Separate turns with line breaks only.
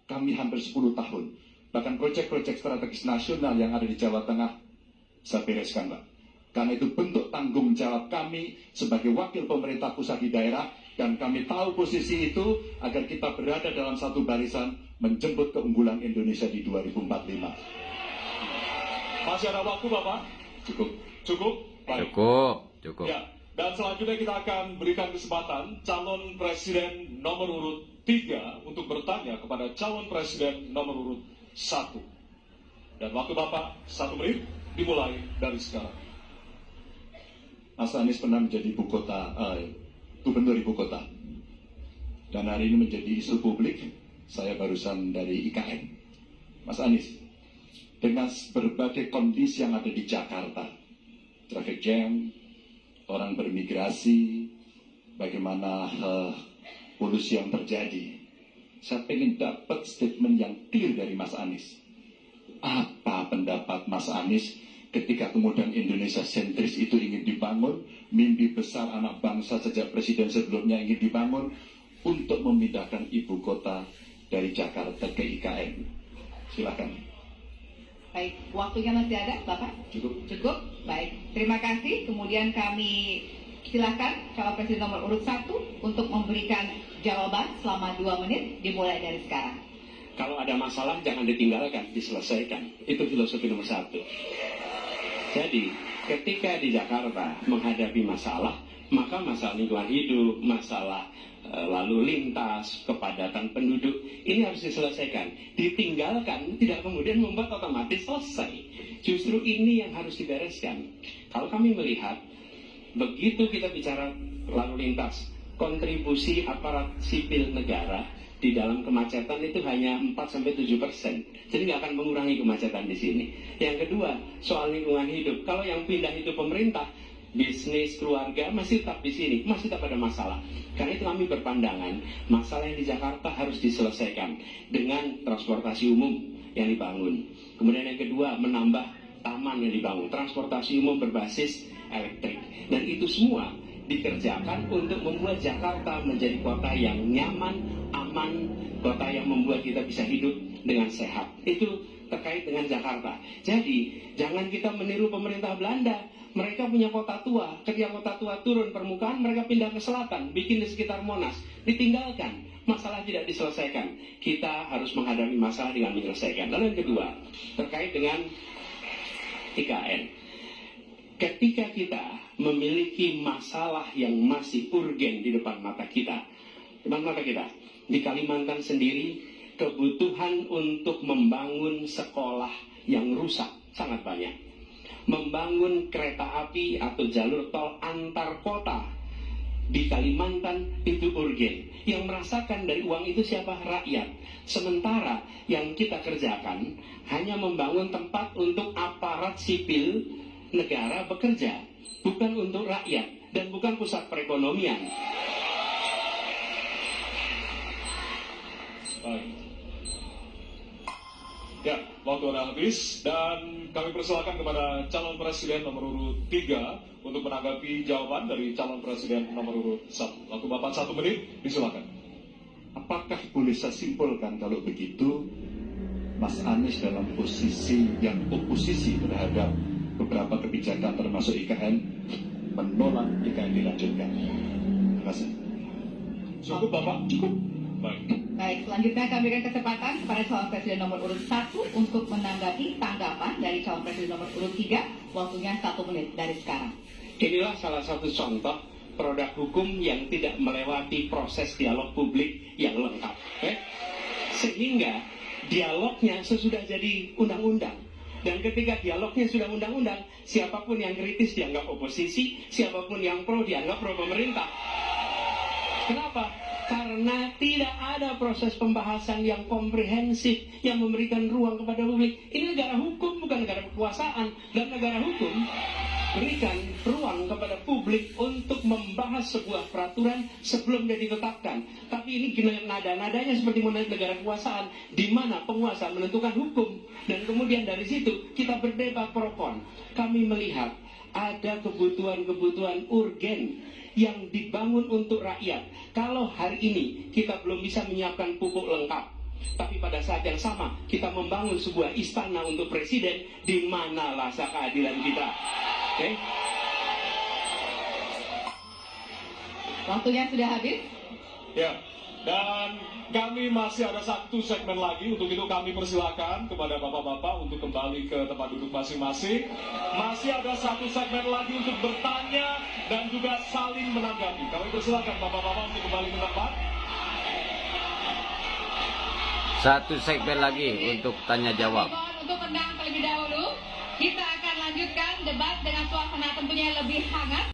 kami hampir 10 tahun. Bahkan proyek-proyek strategis nasional yang ada di Jawa Tengah saya bereskan, Pak. Karena itu bentuk tanggung jawab kami sebagai wakil pemerintah pusat di daerah, dan kami tahu posisi itu agar kita berada dalam satu barisan menjemput keunggulan Indonesia di 2045.
Masih ada waktu, Bapak?
Cukup.
Cukup? Baik.
Cukup.
Ya, dan selanjutnya kita akan berikan kesempatan calon presiden nomor urut 3 untuk bertanya kepada calon presiden nomor urut 1. Dan waktu Bapak 1 menit dimulai dari sekarang.
Mas Anies pernah menjadi gubernur ibu kota, dan hari ini menjadi isu publik. Saya barusan dari IKN. Mas Anies, dengan berbagai kondisi yang ada di Jakarta, traffic jam, orang bermigrasi, bagaimana polusi yang terjadi, saya ingin dapat statement yang clear dari Mas Anies. Apa pendapat Mas Anies ketika kemudian Indonesia sentris itu ingin dibangun, mimpi besar anak bangsa sejak presiden sebelumnya ingin dibangun untuk memindahkan ibu kota dari Jakarta ke IKN. Silakan.
Baik, waktunya masih ada, Bapak?
Cukup.
Cukup? Baik, terima kasih. Kemudian kami silakan calon presiden nomor urut 1 untuk memberikan jawaban selama 2 menit dimulai dari sekarang.
Kalau ada masalah jangan ditinggalkan, diselesaikan. Itu filosofi nomor 1. Jadi, ketika di Jakarta menghadapi masalah, maka masalah lingkungan hidup, masalah lalu lintas, kepadatan penduduk, ini harus diselesaikan. Ditinggalkan tidak kemudian membuat otomatis selesai. Justru ini yang harus dibereskan. Kalau kami melihat, begitu kita bicara lalu lintas, kontribusi aparat sipil negara di dalam kemacetan itu hanya 4-7%. Jadi nggak akan mengurangi kemacetan di sini. Yang kedua, soal lingkungan hidup. Kalau yang pindah itu pemerintah, bisnis, keluarga masih tetap di sini, masih tetap ada masalah. Karena itu kami berpandangan, masalah yang di Jakarta harus diselesaikan dengan transportasi umum yang dibangun. Kemudian yang kedua, menambah taman yang dibangun, transportasi umum berbasis elektrik. Dan itu semua dikerjakan untuk membuat Jakarta menjadi kota yang nyaman, aman, kota yang membuat kita bisa hidup dengan sehat. Itu terkait dengan Jakarta. Jadi, jangan kita meniru pemerintah Belanda. Mereka punya kota tua, ketika kota tua turun permukaan, mereka pindah ke selatan, bikin di sekitar Monas, ditinggalkan. Masalah tidak diselesaikan. Kita harus menghadapi masalah dengan menyelesaikan. Lalu yang kedua, terkait dengan IKN. Ketika kita memiliki masalah yang masih urgen di depan mata kita, di Kalimantan sendiri, kebutuhan untuk membangun sekolah yang rusak sangat banyak. Membangun kereta api atau jalur tol antar kota di Kalimantan itu urgen. Yang merasakan dari uang itu siapa? Rakyat. Sementara yang kita kerjakan hanya membangun tempat untuk aparat sipil negara bekerja, bukan untuk rakyat dan bukan pusat perekonomian.
Baik. Ya, waktu Anda habis dan kami persilakan kepada calon presiden nomor urut 3 untuk menanggapi jawaban dari calon presiden nomor urut 1. Waktu Bapak 1 menit, disilakan.
Apakah boleh saya simpulkan kalau begitu, Mas Anies dalam posisi yang oposisi terhadap beberapa kebijakan termasuk IKN, menolak IKN dilanjutkan? Terima kasih.
Cukup, Bapak? Cukup. Baik.
Baik, selanjutnya kami berikan kesempatan kepada calon presiden nomor urut 1 untuk menanggapi tanggapan dari calon presiden nomor urut 3. Waktunya 1 menit dari sekarang.
Inilah salah satu contoh produk hukum yang tidak melewati proses dialog publik yang lengkap. Sehingga dialognya sesudah jadi undang-undang. Dan ketika dialognya sudah undang-undang, siapapun yang kritis dianggap oposisi, siapapun yang pro dianggap pro pemerintah. Kenapa? Karena tidak ada proses pembahasan yang komprehensif yang memberikan ruang kepada publik. Ini negara hukum, bukan negara kekuasaan. Dan negara hukum berikan ruang kepada publik untuk membahas sebuah peraturan sebelum dia ditetapkan. Tapi ini nada-nadanya seperti negara kekuasaan, di mana penguasa menentukan hukum. Dan kemudian dari situ kita berdebat pro kon. Kami melihat ada kebutuhan-kebutuhan urgen yang dibangun untuk rakyat. Kalau hari ini kita belum bisa menyiapkan pupuk lengkap, Tapi pada saat yang sama, kita membangun sebuah istana untuk presiden, di mana rasa keadilan kita? Oke?
Waktunya sudah habis.
Ya, dan kami masih ada satu segmen lagi. Untuk itu kami persilakan kepada bapak-bapak untuk kembali ke tempat duduk masing-masing. Masih ada satu segmen lagi untuk bertanya dan juga saling menanggapi. Kami persilakan bapak-bapak untuk kembali ke tempat.
Satu segmen lagi untuk tanya jawab.
Mohon untuk tenang terlebih dahulu. Kita akan lanjutkan debat dengan suasana tentunya lebih hangat.